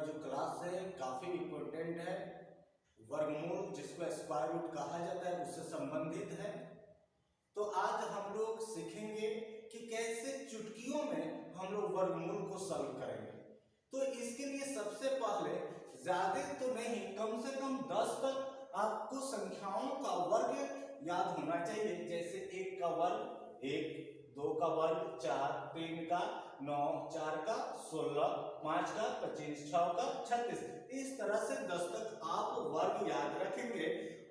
जो क्लास है काफी इम्पोर्टेंट है। वर्गमूल जिसको स्क्वायर रूट कहा जाता है उससे संबंधित है। तो आज हम लोग सीखेंगे कि कैसे चुटकियों में हम लोग वर्गमूल को सॉल्व करेंगे। तो इसके लिए सबसे पहले ज्यादा तो नहीं, कम से कम 10 तक आपको संख्याओं का वर्ग याद होना चाहिए। जैसे 1 का वर्ग 1, 2 का वर्ग 4, 3 का 9, 4 का 16, 5 का 25, 6 का 36। इस तरह से 10 तक आप वर्ग याद रखेंगे।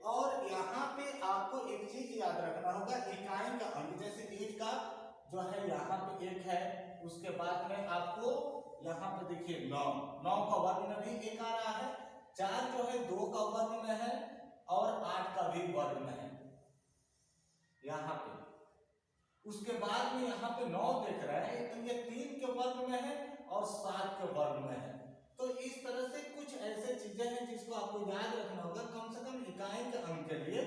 और यहाँ पे आपको एक चीज याद रखना होगा, इकाई का अंक। जैसे 1 का जो है यहाँ पे 1 है, उसके बाद में आपको यहाँ पे देखिए 9 का वर्ग में भी 1 आ रहा है, 4 जो है 2 का वर्ग में है और 8 का भी वर्ग में है यहाँ पे। उसके बाद में यहाँ पे 9 देख रहे हैं तो ये 3 के वर्ग में है और 7 के वर्ग में है। तो इस तरह से कुछ ऐसे चीजें हैं जिसको आपको याद रखना होगा कम से कम इकाई के अंक के लिए।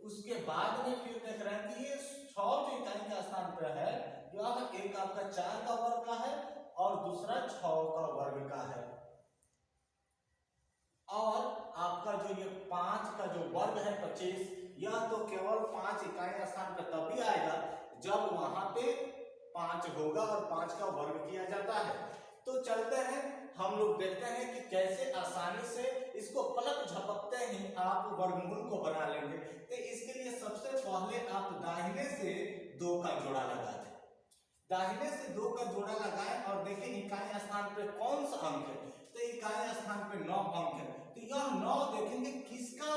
उसके बाद में फिर देख रहे हैं कि ये 6 जो इकाई का स्थान पर है, यह एक आपका 4 का वर्ग का है और दूसरा 6 का वर्ग का है। और आपका जो ये 5 का जो वर्ग है 25, यह तो केवल 5 इकाई स्थान पर तभी आएगा जब वहां पे 5 होगा और 5 का वर्ग किया जाता है। तो चलते हैं, हम लोग देखते हैं कि कैसे आसानी से इसको पलक झपकते ही आप वर्गमूल को बना लेंगे। तो इसके लिए सबसे पहले आप दाहिने से 2 का जोड़ा लगा दें। दाहिने से 2 का जोड़ा लगाएं और देखें इकाई स्थान पे कौन सा अंक है। तो इकाई स्थान पे 9 अंक है, तो यह 9 देखेंगे किसका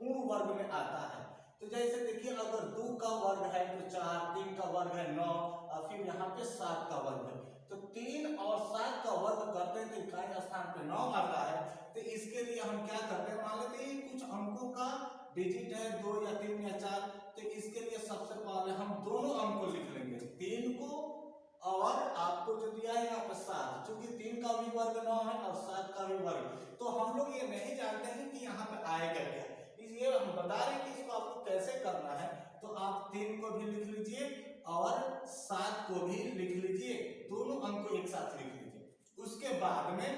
पूर्ण वर्ग में आता है। तो जैसे देखिए अगर 2 का वर्ग है तो 4, 3 का वर्ग है 9 और फिर यहाँ पे 7 का वर्ग है, तो 3 और 7 का वर्ग करते हैं तो इकाई स्थान पे 9 आता है। तो इसके लिए हम क्या करते हैं, मान लेते हैं कुछ अंकों का डिजिट है 2 या 3 या 4, तो इसके लिए सबसे पहले हम दोनों अंक को लिख लेंगे, 3 को और आपको जो दिया है यहाँ पे 7, क्योंकि 3 का भी वर्ग 9 है और 7 का भी वर्ग। तो हम लोग ये नहीं जानते हैं कि यहाँ पे आएगा क्या, इसलिए हम बता रहे हैं कि इसको आपको कैसे करना है। तो आप 3 को भी लिख लीजिए और 7 को भी लिख लीजिए, दोनों अंक को एक साथ लिख लीजिए। उसके बाद में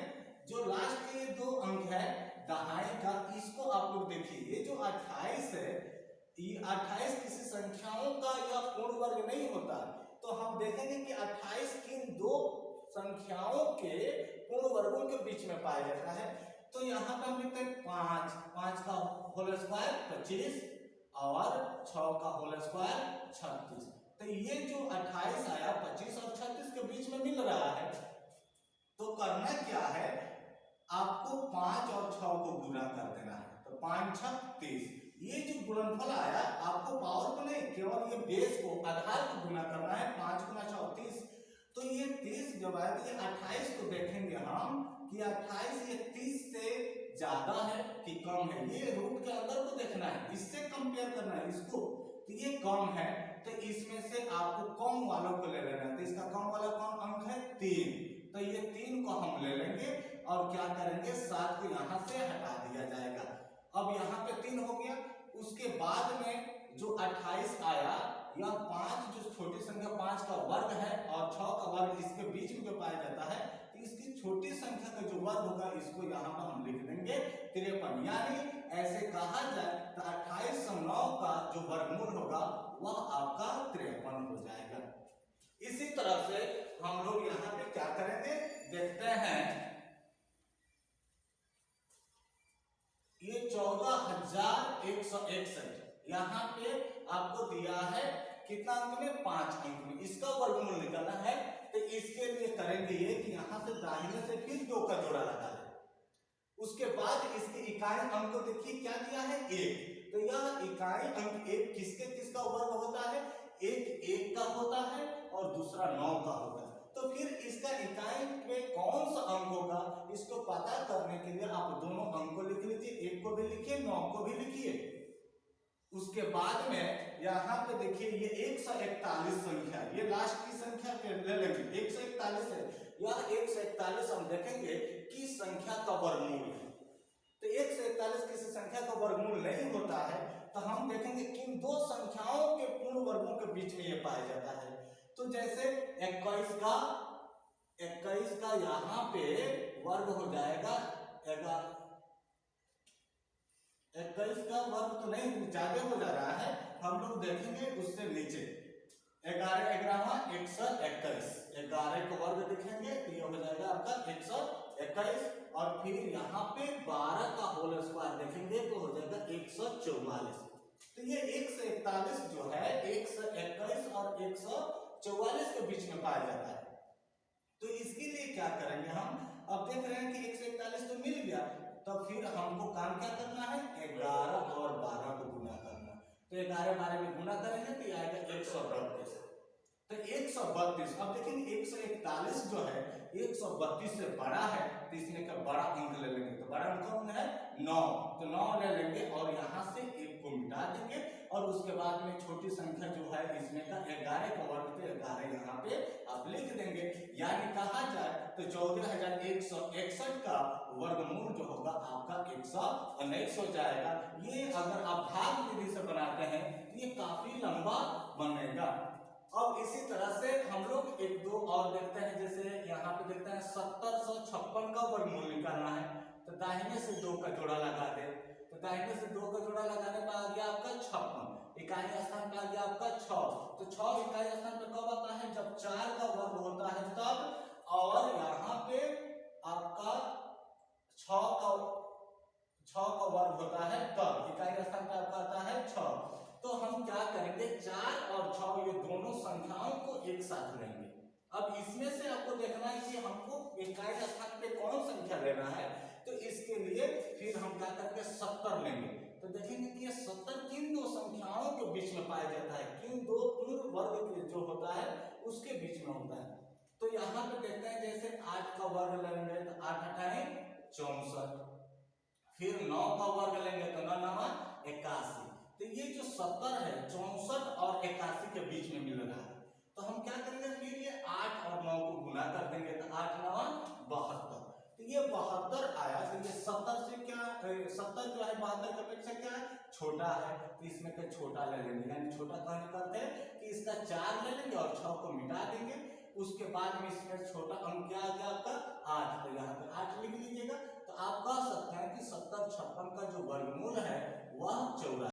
जो लास्ट के ये 2 अंक है दहाई का, इसको आप लोग देखिए, ये जो 28 है, ये 28 किसी संख्याओं का यह पूर्ण वर्ग नहीं होता। तो हम देखेंगे कि 28 किन 2 संख्याओं के पूर्ण वर्गों के बीच में पाया जाता है। तो यहाँ पे हम लिखते हैं 5 का होल स्क्वायर 25 और 6 का होल स्क्वायर 36। तो ये जो 28 आया 25 और 36 के बीच में मिल रहा है। तो करना क्या है, आपको 5 और 6 को गुना कर देना है। तो 5 6 30, ये जो गुणनफल आया आपको पावर को नहीं, केवल ये बेस को, आधार को गुना करना है। 5 गुना 6 30, तो ये 30 जब आए तो ये 28 को देखेंगे हम कि 28 ये 30 से ज्यादा है कि कम है। ये रूट के अंदर को देखना है, इससे कंपेयर करना है इसको। तो ये कम है तो इसमें से आपको कम वालों को ले लेना है। तो इसका कम वाला कौन अंक है 3, तो ये 3 को हम ले लेंगे और क्या करेंगे 7 को यहां से हटा दिया जाएगा। अब यहाँ पे 3 हो गया। उसके बाद में जो 28 आया, यह 5 जो छोटी संख्या 5 का वर्ग है और 6 का वर्ग इसके बीच में जो पाया जाता है, तो इसकी छोटी संख्या का जो वर्ग होगा इसको यहाँ पर हम लिख देंगे 53। यानी ऐसे कहा जाए तो 28 और 9 का जो वर्गमूल होगा वह आपका 53 हो जाएगा। इसी तरह से हम लोग यहाँ पे क्या करेंगे देखते हैं। ये 14,161 यहाँ पे आपको दिया है कितना अंक में, 5 अंक में। इसका वर्गमूल निकालना है। तो इसके लिए करेंगे ये कि यहाँ से दाहिने से फिर 2 का जोड़ा लगा दें। उसके बाद इसके इकाई अंक को देखिए क्या दिया है 1। तो यह इकाई अंक 1 किसका वर्ग होता है, एक 1 का होता है और दूसरा 9 का होता है। तो फिर इसका इकाई में कौन सा अंक होगा इसको पता करने के लिए आप दोनों अंक को लिख लीजिए, 1 को भी लिखिए 9 को भी लिखिए। उसके बाद में यहाँ पे देखिए ये 141 संख्या, ये लास्ट की संख्या ले लेंगे 141 है। यह 141 हम देखेंगे किस संख्या का वर्गमूल है। तो 141 किसी संख्या का वर्गमूल नहीं होता है। तो हम देखेंगे किन 2 संख्याओं के पूर्ण वर्गों के बीच में ये पाया जाता है। तो जैसे 21 का 21 का यहाँ पे वर्ग हो जाएगा 21 का वर्ग तो नहीं, ज्यादा हो जा रहा है, हम लोग देखेंगे उससे नीचे 11 11 121, 11 का वर्ग देखेंगे तो ये हो जाएगा आपका 121, और फिर यहाँ पे 12 का होल स्क्वायर देखेंगे तो हो जाएगा 144। तो ये 141 जो है 121 और 144 के बीच में पाया जाता है। तो इसके लिए क्या करेंगे हम, अब देख रहे हैं कि 141 तो मिल गया, तो फिर हमको काम क्या करना है, 11 और 12 को गुना करना। तो 11 12 में गुना करेंगे तो आएगा 132। तो 132, अब देखिए 141 जो है 132 से बड़ा है, तो इसमें का बड़ा अंक ले लेंगे, तो बड़ा अंक कौन है 9, तो 9 ले लेंगे और यहाँ से 1 को मिटा देंगे, और उसके बाद में छोटी संख्या जो है इसमें का 11 का वर्ग, तो 11 यहाँ पे आप लिख देंगे। यानी कहा जाए तो 14161 का वर्गमूल जो होगा आपका 119 हो जाएगा। ये अगर आप भाग विधि से बनाते हैं ये काफी लंबा बनेगा। अब इसी तरह से हम लोग एक दो और देखते हैं, जैसे यहाँ पे देखते हैं 7056 का वर्गमूल निकालना है, तो दाहिने से 2 का जोड़ा लगा दे, तो दाहिने से 2 का जोड़ा लगाने पर आ गया आपका 56, इकाई स्थान पे आ गया आपका 6, तो 6 इकाई स्थान पे कब आता है, जब 4 का वर्ग होता है तब, और यहाँ पे आपका 6 का वर्ग होता है तब, इकाई स्थान पे आपका आता है 6। तो हम क्या करेंगे, 4 और 6 ये दोनों संख्याओं को एक साथ लेंगे। अब इसमें से आपको देखना है कि हमको इकाई स्थान पे कौन संख्या लेना है, तो इसके लिए फिर हम क्या करेंगे 70 लेंगे। तो देखेंगे कि ये 70 किन दो संख्याओं के बीच में पाया जाता है, किन दो पूर्ण वर्ग के जो होता है उसके बीच में होता है। तो यहाँ पे देखते हैं जैसे 8 का वर्ग लेंगे तो 8 8 64, फिर 9 का वर्ग लेंगे तो 9 9 81। तो ये जो 70 है 64 और 81 के बीच में मिल रहा है, तो हम क्या करेंगे, फिर ये 8 और 9 को गुना कर देंगे, तो 8 9 72, तो ये 72 आया। तो ये 70 से क्या 70 जो है 72 की अपेक्षा क्या है, छोटा है, तो इसमें का छोटा ले लेंगे, यानी छोटा कहने करते हैं कि इसका 4 ले लेंगे और 6 को मिटा देंगे, उसके बाद में इसमें छोटा अंक क्या आ गया आपका 8, तो यहाँ पे 8 लिख लीजिएगा। तो आप कह सकते हैं कि 70 56 का जो वर्गमूल है वह 84